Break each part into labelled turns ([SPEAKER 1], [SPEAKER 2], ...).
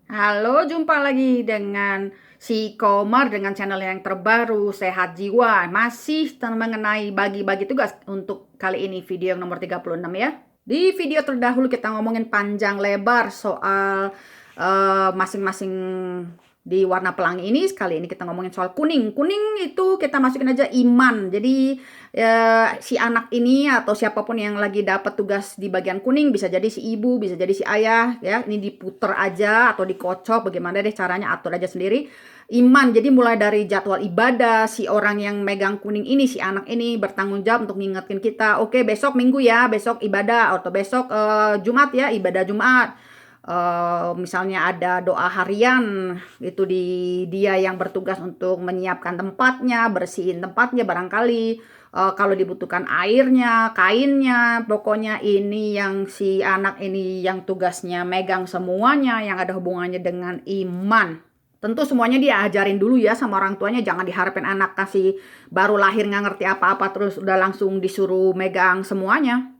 [SPEAKER 1] Halo, jumpa lagi dengan si Komar dengan channel yang terbaru Sehat Jiwa. Masih mengenai bagi-bagi tugas untuk kali ini video yang nomor 36 ya. Di video terdahulu kita ngomongin panjang lebar soal masing-masing di warna pelangi ini. Kali ini kita ngomongin soal kuning. Kuning itu kita masukin aja iman. Jadi si anak ini atau siapapun yang lagi dapat tugas di bagian kuning, bisa jadi si ibu, bisa jadi si ayah ya. Ini diputer aja atau dikocok, bagaimana deh caranya, atur aja sendiri. Iman, jadi mulai dari jadwal ibadah, si orang yang megang kuning ini, si anak ini bertanggung jawab untuk ngingetin kita, oke besok minggu ya, besok ibadah, atau besok Jumat ya, ibadah Jumat. Misalnya ada doa harian, itu dia yang bertugas untuk menyiapkan tempatnya, bersihin tempatnya barangkali. Kalau dibutuhkan airnya, kainnya, pokoknya ini yang si anak ini yang tugasnya megang semuanya yang ada hubungannya dengan iman. Tentu semuanya dia ajarin dulu ya sama orang tuanya, jangan diharapin anak kasih baru lahir nggak ngerti apa-apa terus udah langsung disuruh megang semuanya.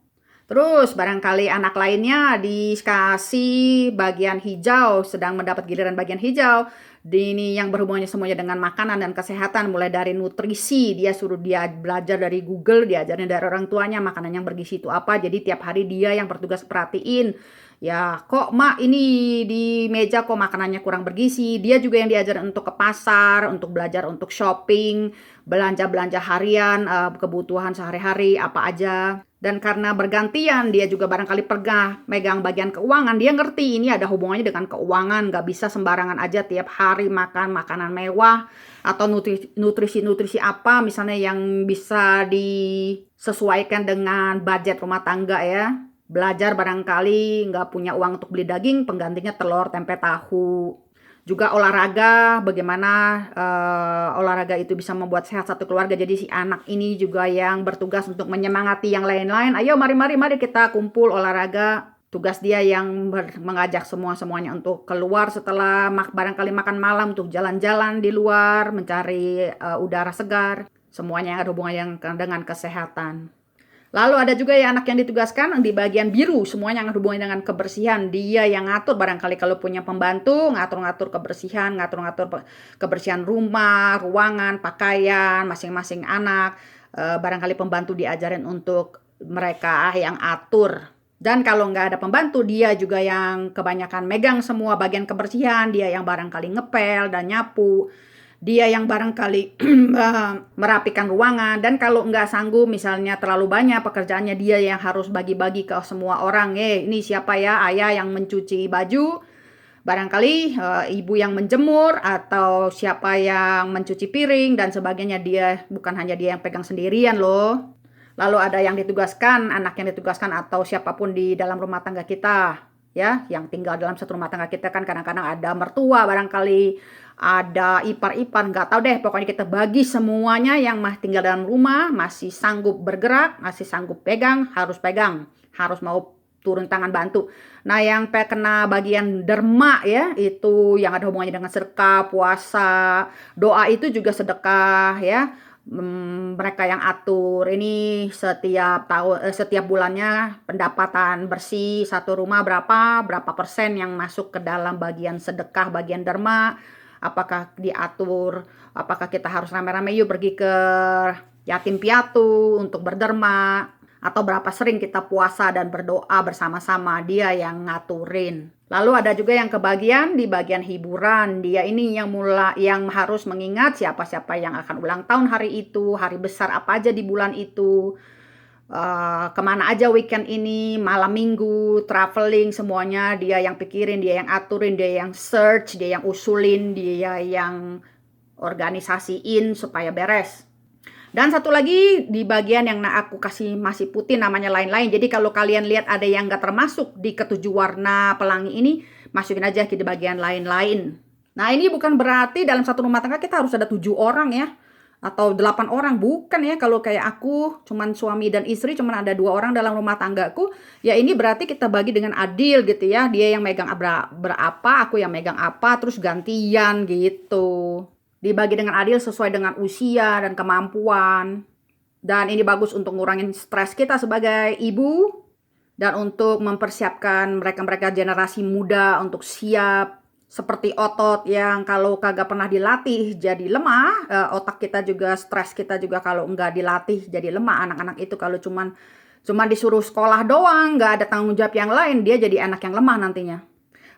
[SPEAKER 1] Terus barangkali anak lainnya dikasih bagian hijau, sedang mendapat giliran bagian hijau. Ini yang berhubungannya semuanya dengan makanan dan kesehatan, mulai dari nutrisi, dia suruh dia belajar dari Google, diajarin dari orang tuanya makanan yang bergizi itu apa. Jadi tiap hari dia yang bertugas perhatiin. Ya, kok mak ini di meja kok makanannya kurang bergizi. Dia juga yang diajar untuk ke pasar, untuk belajar untuk shopping, belanja-belanja harian, kebutuhan sehari-hari apa aja. Dan karena bergantian, dia juga barangkali pernah megang bagian keuangan, dia ngerti ini ada hubungannya dengan keuangan, nggak bisa sembarangan aja tiap hari makan makanan mewah atau nutrisi-nutrisi apa misalnya yang bisa disesuaikan dengan budget rumah tangga ya. Belajar barangkali nggak punya uang untuk beli daging, penggantinya telur, tempe, tahu. Juga olahraga, bagaimana olahraga itu bisa membuat sehat satu keluarga. Jadi si anak ini juga yang bertugas untuk menyemangati yang lain-lain. Ayo mari kita kumpul olahraga. Tugas dia yang mengajak semuanya untuk keluar setelah barangkali makan malam, untuk jalan-jalan di luar, mencari udara segar. Semuanya yang ada hubungan dengan kesehatan. Lalu ada juga ya anak yang ditugaskan di bagian biru, semuanya yang hubungan dengan kebersihan. Dia yang ngatur barangkali kalau punya pembantu, ngatur-ngatur kebersihan, ngatur-ngatur kebersihan rumah, ruangan, pakaian, masing-masing anak. Barangkali pembantu diajarin untuk mereka yang atur. Dan kalau nggak ada pembantu, dia juga yang kebanyakan megang semua bagian kebersihan, dia yang barangkali ngepel dan nyapu. Dia yang barangkali merapikan ruangan, dan kalau nggak sanggup misalnya terlalu banyak pekerjaannya, dia yang harus bagi-bagi ke semua orang. Ini siapa ya, ayah yang mencuci baju, barangkali ibu yang menjemur, atau siapa yang mencuci piring dan sebagainya. Dia bukan hanya dia yang pegang sendirian loh. Lalu ada yang ditugaskan, anak yang ditugaskan atau siapapun di dalam rumah tangga kita ya, yang tinggal dalam satu rumah tangga kita kan kadang-kadang ada mertua, barangkali ada ipar-ipar, nggak tahu deh, pokoknya kita bagi semuanya yang tinggal dalam rumah, masih sanggup bergerak, masih sanggup pegang, harus mau turun tangan bantu. Nah, yang kena bagian derma ya, itu yang ada hubungannya dengan sedekah, puasa, doa, itu juga sedekah ya. Mereka yang atur ini setiap tahun, setiap bulannya pendapatan bersih satu rumah berapa persen yang masuk ke dalam bagian sedekah, bagian derma. Apakah diatur, apakah kita harus rame-rame yuk pergi ke yatim piatu untuk berderma, atau berapa sering kita puasa dan berdoa bersama-sama, dia yang ngaturin. Lalu ada juga yang kebagian di bagian hiburan. Dia ini yang harus mengingat siapa-siapa yang akan ulang tahun hari itu, hari besar apa aja di bulan itu, kemana aja weekend ini, malam minggu, traveling, semuanya dia yang pikirin, dia yang aturin, dia yang search, dia yang usulin, dia yang organisasiin supaya beres. Dan satu lagi di bagian yang aku kasih masih putih, namanya lain-lain. Jadi kalau kalian lihat ada yang nggak termasuk di ketujuh warna pelangi ini, masukin aja di bagian lain-lain. Nah, ini bukan berarti dalam satu rumah tangga kita harus ada 7 orang ya, atau 8 orang, bukan ya. Kalau kayak aku cuman suami dan istri, cuman ada 2 orang dalam rumah tanggaku, ya ini berarti kita bagi dengan adil gitu ya. Dia yang megang berapa, aku yang megang apa, terus gantian gitu. Dibagi dengan adil sesuai dengan usia dan kemampuan. Dan ini bagus untuk ngurangin stres kita sebagai ibu, dan untuk mempersiapkan mereka-mereka generasi muda untuk siap Seperti otot yang kalau kagak pernah dilatih jadi lemah, otak kita juga, stres kita juga kalau nggak dilatih jadi lemah. Anak-anak itu kalau cuman disuruh sekolah doang, nggak ada tanggung jawab yang lain, dia jadi anak yang lemah nantinya.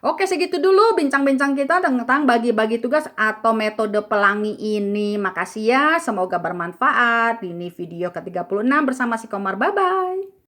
[SPEAKER 1] Oke, segitu dulu bincang-bincang kita tentang bagi-bagi tugas atau metode pelangi ini. Makasih ya, semoga bermanfaat. Ini video ke-36 bersama si Komar. Bye-bye.